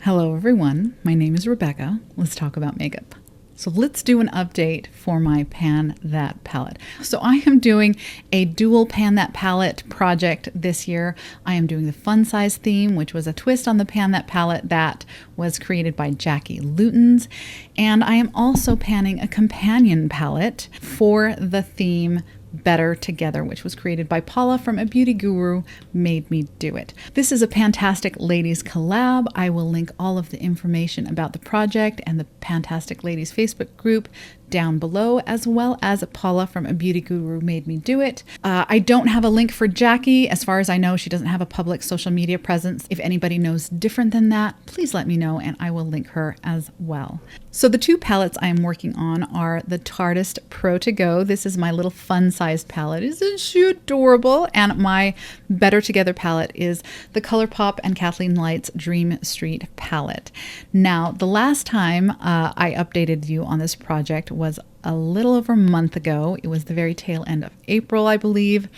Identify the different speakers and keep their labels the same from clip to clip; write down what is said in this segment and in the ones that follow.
Speaker 1: Hello everyone, my name is Rebecca. Let's talk about makeup. So let's do an update for my Pan That palette. So I am doing a dual Pan That palette project this year. I am doing the fun size theme, which was a twist on the Pan That palette that was created by Jackie Lootens. And I am also panning a companion palette for the theme Better Together, which was created by Paula from A Beauty Guru Made Me Do It. This is a Pantastic Ladies collab. I will link all of the information about the project and the Pantastic Ladies Facebook group down below, as well as Paula from A Beauty Guru Made Me Do It. I don't have a link for Jackie. As far as I know, she doesn't have a public social media presence. If anybody knows different than that, please let me know and I will link her as well. So the two palettes I am working on are the Tartist Pro To Go. This is my little fun-sized palette. Isn't she adorable? And my Better Together palette is the ColourPop and Kathleen Light's Dream Street palette. Now, the last time I updated you on this project was a little over a month ago. It was the very tail end of April, I believe.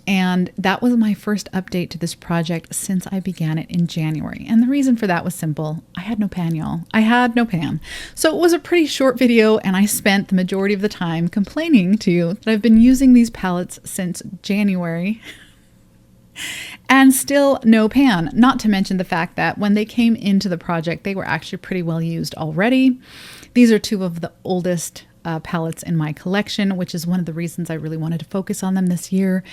Speaker 1: And that was my first update to this project since I began it in January. And the reason for that was simple. I had no pan, y'all. I had no pan. So it was a pretty short video, and I spent the majority of the time complaining to you that I've been using these palettes since January and still no pan. Not to mention the fact that when they came into the project, they were actually pretty well used already. These are two of the oldest palettes in my collection, which is one of the reasons I really wanted to focus on them this year,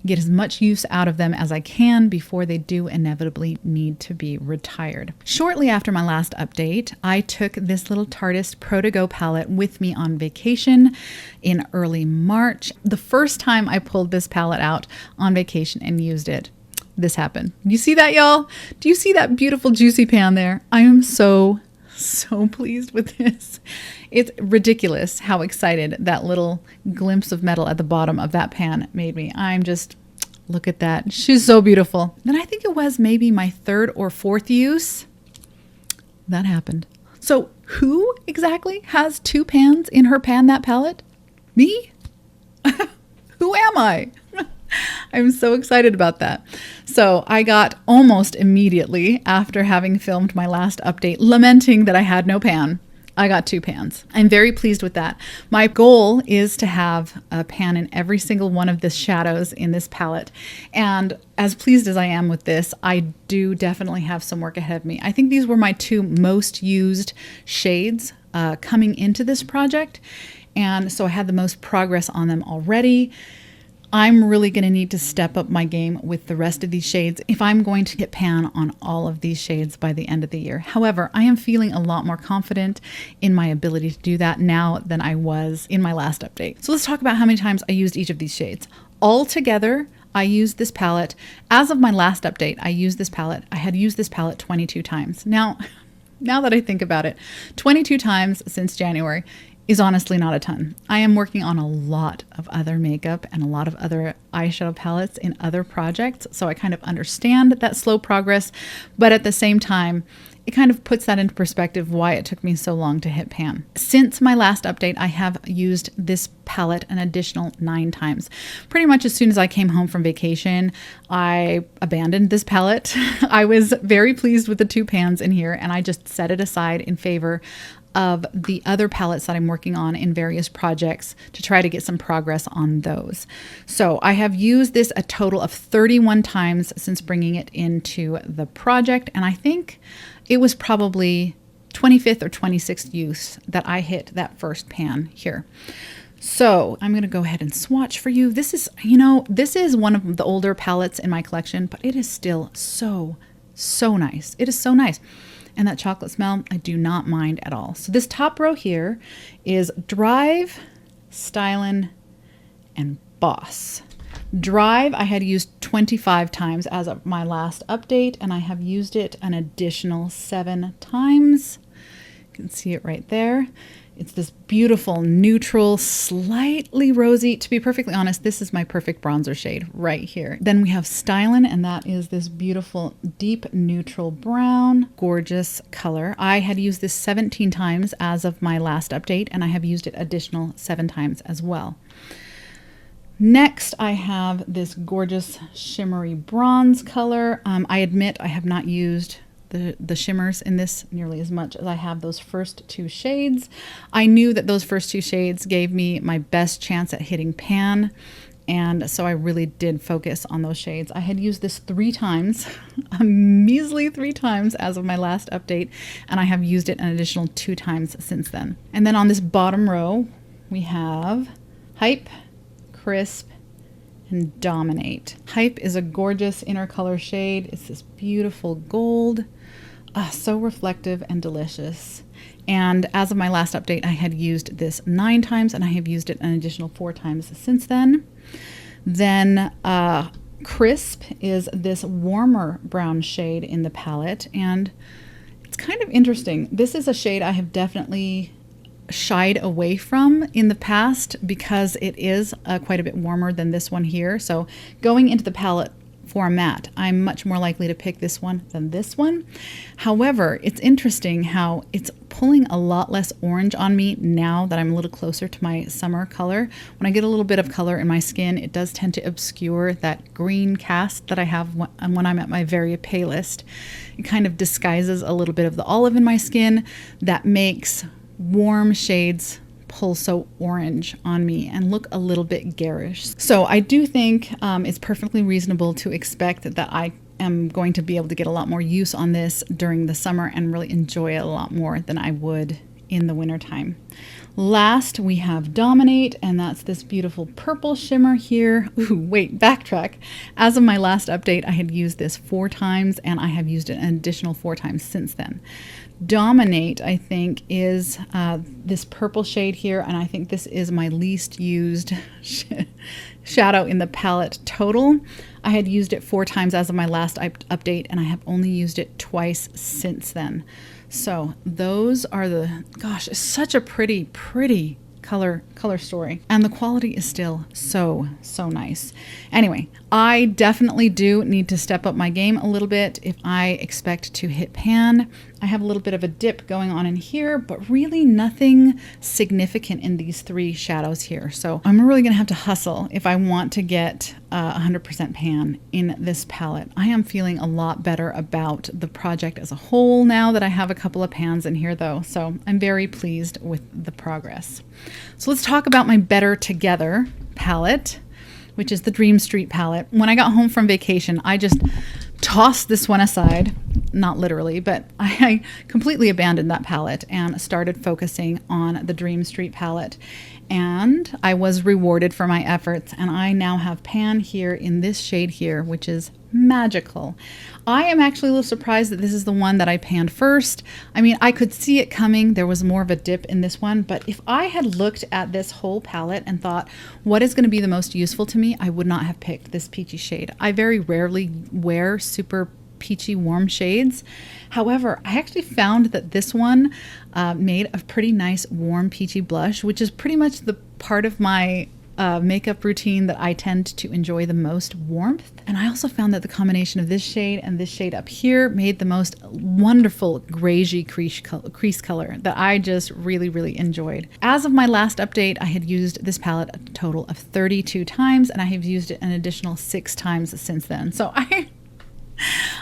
Speaker 1: get as much use out of them as I can before they do inevitably need to be retired. Shortly after my last update, I took this little Tartist Pro To Go palette with me on vacation in early March. The first time I pulled this palette out on vacation and used it, this happened. You see that, y'all? Do you see that beautiful juicy pan there? I am so pleased with this. It's ridiculous how excited that little glimpse of metal at the bottom of that pan made me. I'm just, look at that. She's so beautiful. Then I think it was maybe my third or fourth use that happened. So who exactly has two pans in her Pan That palette? Me? Who am I? I'm so excited about that. So I got almost immediately after having filmed my last update, lamenting that I had no pan, I got two pans. I'm very pleased with that. My goal is to have a pan in every single one of the shadows in this palette. And as pleased as I am with this, I do definitely have some work ahead of me. I think these were my two most used shades coming into this project. And so I had the most progress on them already. I'm really going to need to step up my game with the rest of these shades if I'm going to hit pan on all of these shades by the end of the year. However, I am feeling a lot more confident in my ability to do that now than I was in my last update. So let's talk about how many times I used each of these shades. Altogether, I used this palette. As of my last update, I had used this palette 22 times. Now that I think about it, 22 times since January is honestly not a ton. I am working on a lot of other makeup and a lot of other eyeshadow palettes in other projects, so I kind of understand that slow progress, but at the same time, it kind of puts that into perspective why it took me so long to hit pan. Since my last update, I have used this palette an additional 9 times. Pretty much as soon as I came home from vacation, I abandoned this palette. I was very pleased with the two pans in here, and I just set it aside in favor of the other palettes that I'm working on in various projects to try to get some progress on those. So I have used this a total of 31 times since bringing it into the project, and I think it was probably 25th or 26th use that I hit that first pan here. So I'm going to go ahead and swatch for you. This is, this is one of the older palettes in my collection, but it is still so nice. It is so nice. And that chocolate smell, I do not mind at all. So this top row here is Drive, Stylin', and Boss. Drive I had used 25 times as of my last update, and I have used it an additional 7 times. You can see it right there. It's this beautiful, neutral, slightly rosy. To be perfectly honest, this is my perfect bronzer shade right here. Then we have Stylin', and that is this beautiful, deep, neutral brown, gorgeous color. I had used this 17 times as of my last update, and I have used it additional 7 times as well. Next, I have this gorgeous shimmery bronze color. I admit I have not used the shimmers in this nearly as much as I have those first two shades. I knew that those first two shades gave me my best chance at hitting pan, and so I really did focus on those shades. I had used this 3 times, a measly 3 times as of my last update, and I have used it an additional 2 times since then. And then on this bottom row, we have Hype, Crisp, and Dominate. Hype is a gorgeous inner color shade. It's this beautiful gold, so reflective and delicious. And as of my last update, I had used this 9 times, and I have used it an additional 4 times since then. Then Crisp is this warmer brown shade in the palette, and it's kind of interesting. This is a shade I have definitely shied away from in the past because it is quite a bit warmer than this one here. So going into the palette for a matte, I'm much more likely to pick this one than this one. However, it's interesting how it's pulling a lot less orange on me now that I'm a little closer to my summer color. When I get a little bit of color in my skin, it does tend to obscure that green cast that I have when I'm at my very palest. It kind of disguises a little bit of the olive in my skin that makes warm shades pull so orange on me and look a little bit garish. So I do think it's perfectly reasonable to expect that I am going to be able to get a lot more use on this during the summer and really enjoy it a lot more than I would in the wintertime. Last, we have Dominate, and that's this beautiful purple shimmer here. Ooh, wait, backtrack. As of my last update, I had used this 4 times, and I have used it an additional 4 times since then. Dominate, I think, is this purple shade here, and I think this is my least used shadow in the palette total. I had used it 4 times as of my last update, and I have only used it twice since then. So those are gosh, it's such a pretty color story, and the quality is still so nice. Anyway, I definitely do need to step up my game a little bit if I expect to hit pan. I have a little bit of a dip going on in here, but really nothing significant in these 3 shadows here. So I'm really gonna have to hustle if I want to get 100% pan in this palette. I am feeling a lot better about the project as a whole now that I have a couple of pans in here though. So I'm very pleased with the progress. So let's talk about my Better Together palette, which is the Dream Street palette. When I got home from vacation, I just tossed this one aside, not literally, but I completely abandoned that palette and started focusing on the Dream Street palette. And I was rewarded for my efforts, and I now have pan here in this shade here, which is magical. I am actually a little surprised that this is the one that I panned first. I mean, I could see it coming. There was more of a dip in this one, but if I had looked at this whole palette and thought, what is going to be the most useful to me, I would not have picked this peachy shade. I very rarely wear super peachy warm shades. However, I actually found that this one made a pretty nice warm peachy blush, which is pretty much the part of my makeup routine that I tend to enjoy the most warmth. And I also found that the combination of this shade and this shade up here made the most wonderful grayish crease color that I just really enjoyed. As of my last update, I had used this palette a total of 32 times, and I have used it an additional 6 times since then. So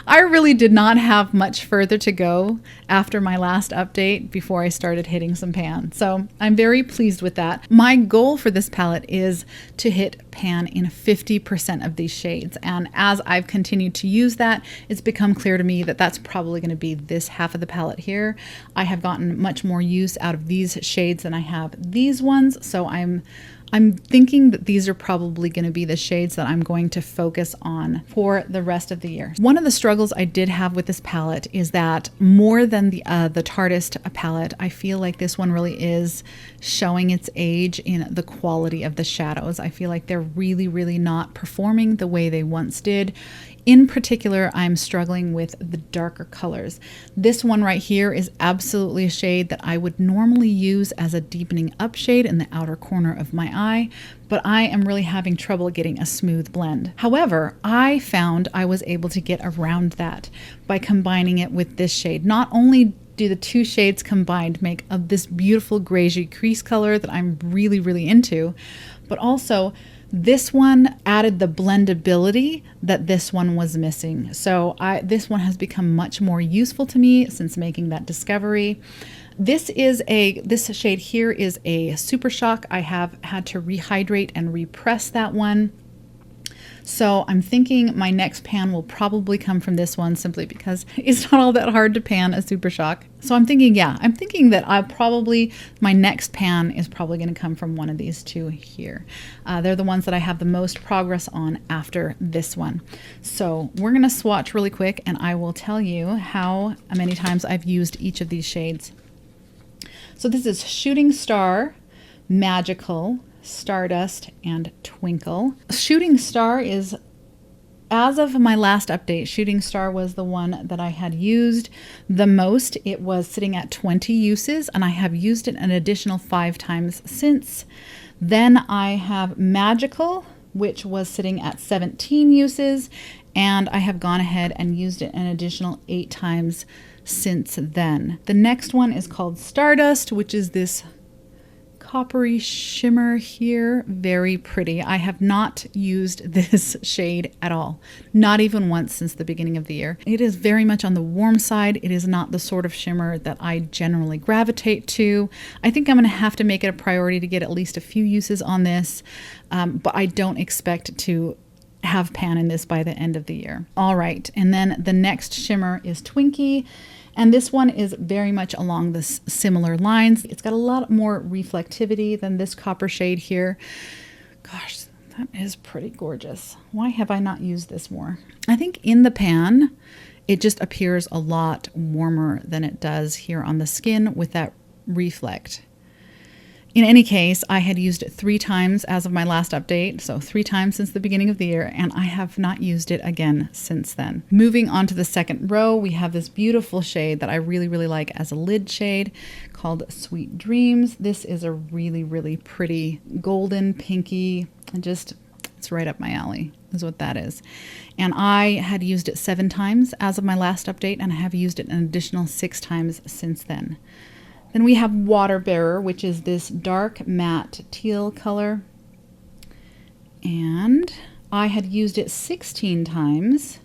Speaker 1: I really did not have much further to go after my last update before I started hitting some pan. So I'm very pleased with that. My goal for this palette is to hit pan in 50% of these shades. And as I've continued to use that, it's become clear to me that that's probably going to be this half of the palette here. I have gotten much more use out of these shades than I have these ones. So I'm thinking that these are probably going to be the shades that I'm going to focus on for the rest of the year. One of the struggles I did have with this palette is that more than the Tartist palette, I feel like this one really is showing its age in the quality of the shadows. I feel like they're really not performing the way they once did. In particular, I'm struggling with the darker colors. This one right here is absolutely a shade that I would normally use as a deepening up shade in the outer corner of my eye, but I am really having trouble getting a smooth blend. However, I found I was able to get around that by combining it with this shade. Not only do the 2 shades combined make this beautiful grayish crease color that I'm really into, but also This one added the blendability that this one was missing. So this one has become much more useful to me since making that discovery. This shade here is a Super Shock. I have had to rehydrate and repress that one. So I'm thinking my next pan will probably come from this one simply because it's not all that hard to pan a Super Shock. So I'm thinking that my next pan is probably going to come from one of these two here. They're the ones that I have the most progress on after this one. So we're going to swatch really quick and I will tell you how many times I've used each of these shades. So this is Shooting Star, Magical, Stardust, and Twinkle. Shooting Star is, as of my last update, Shooting Star was the one that I had used the most. It was sitting at 20 uses and I have used it an additional 5 times since. Then I have Magical, which was sitting at 17 uses, and I have gone ahead and used it an additional 8 times since then. The next one is called Stardust, which is this coppery shimmer here. Very pretty. I have not used this shade at all, not even once since the beginning of the year. It is very much on the warm side. It is not the sort of shimmer that I generally gravitate to. I think I'm going to have to make it a priority to get at least a few uses on this, but I don't expect to have pan in this by the end of the year. All right, and then the next shimmer is Twinkie. And this one is very much along the similar lines. It's got a lot more reflectivity than this copper shade here. Gosh, that is pretty gorgeous. Why have I not used this more? I think in the pan, it just appears a lot warmer than it does here on the skin with that reflect. In any case, I had used it 3 times as of my last update, so 3 times since the beginning of the year, and I have not used it again since then. Moving on to the second row, we have this beautiful shade that I really, really like as a lid shade called Sweet Dreams. This is a really, really pretty golden pinky, and it's right up my alley is what that is. And I had used it 7 times as of my last update, and I have used it an additional 6 times since then. Then we have Water Bearer, which is this dark matte teal color. And I had used it 16 times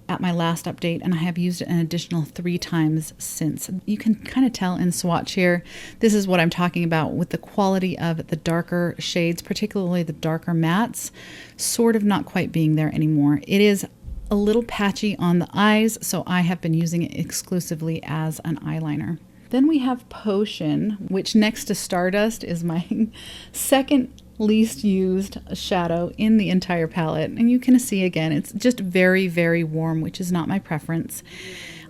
Speaker 1: at my last update, and I have used it an additional 3 times since. You can kind of tell in swatch here, this is what I'm talking about with the quality of the darker shades, particularly the darker mattes, sort of not quite being there anymore. It is a little patchy on the eyes, so I have been using it exclusively as an eyeliner. Then we have Potion, which next to Stardust is my second least used shadow in the entire palette. And you can see again, it's just very, very warm, which is not my preference.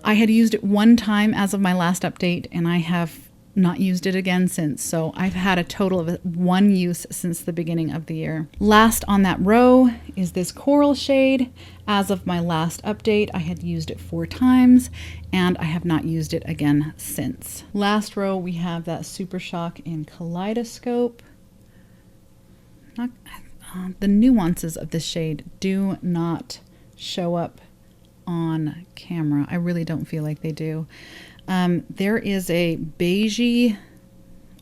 Speaker 1: I had used it 1 time as of my last update, and I have not used it again since, so I've had a total of 1 use since the beginning of the year. Last on that row is this coral shade. As of my last update, I had used it 4 times, and I have not used it again since. Last row, we have that Super Shock in Kaleidoscope. The nuances of this shade do not show up on camera. I really don't feel like they do. There is a beigey,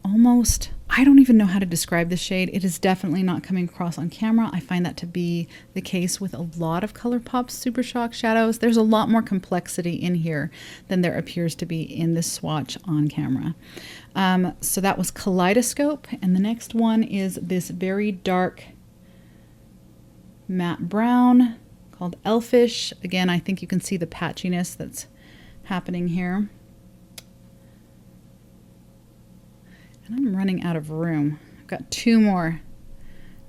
Speaker 1: almost, I don't even know how to describe this shade. It is definitely not coming across on camera. I find that to be the case with a lot of ColourPop's Super Shock shadows. There's a lot more complexity in here than there appears to be in this swatch on camera. So that was Kaleidoscope, and the next one is this very dark matte brown called Elfish. Again, I think you can see the patchiness that's happening here. And I'm running out of room. I've got 2 more.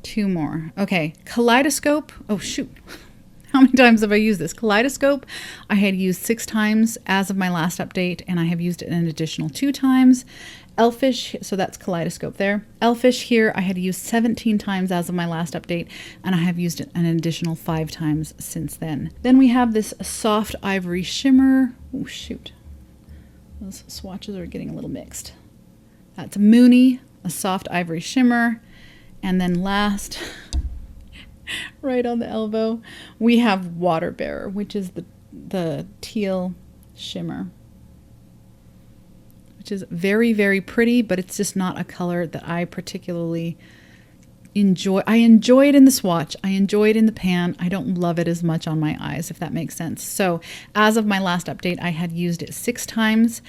Speaker 1: 2 more. Okay, Kaleidoscope. Oh, shoot. How many times have I used this? Kaleidoscope, I had used 6 times as of my last update, and I have used it an additional 2 times. Elfish, so that's Kaleidoscope there. Elfish here, I had used 17 times as of my last update, and I have used it an additional 5 times since then. Then we have this soft ivory shimmer. Oh, shoot. Those swatches are getting a little mixed. That's Moony, a soft ivory shimmer. And then last, right on the elbow, we have Water Bearer, which is the teal shimmer, which is very, very pretty, but it's just not a color that I particularly I enjoy it in the swatch. I enjoy it in the pan. I don't love it as much on my eyes, if that makes sense. So as of my last update, I had used it 6 times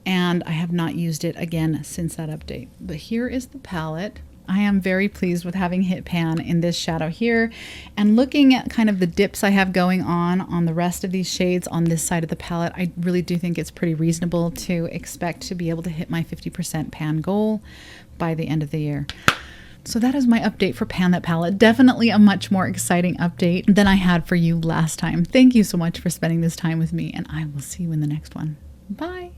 Speaker 1: and I have not used it again since that update. But here is the palette. I am very pleased with having hit pan in this shadow here, and looking at kind of the dips I have going on the rest of these shades on this side of the palette, I really do think it's pretty reasonable to expect to be able to hit my 50% pan goal by the end of the year. So that is my update for Pan That Palette. Definitely a much more exciting update than I had for you last time. Thank you so much for spending this time with me, and I will see you in the next one. Bye.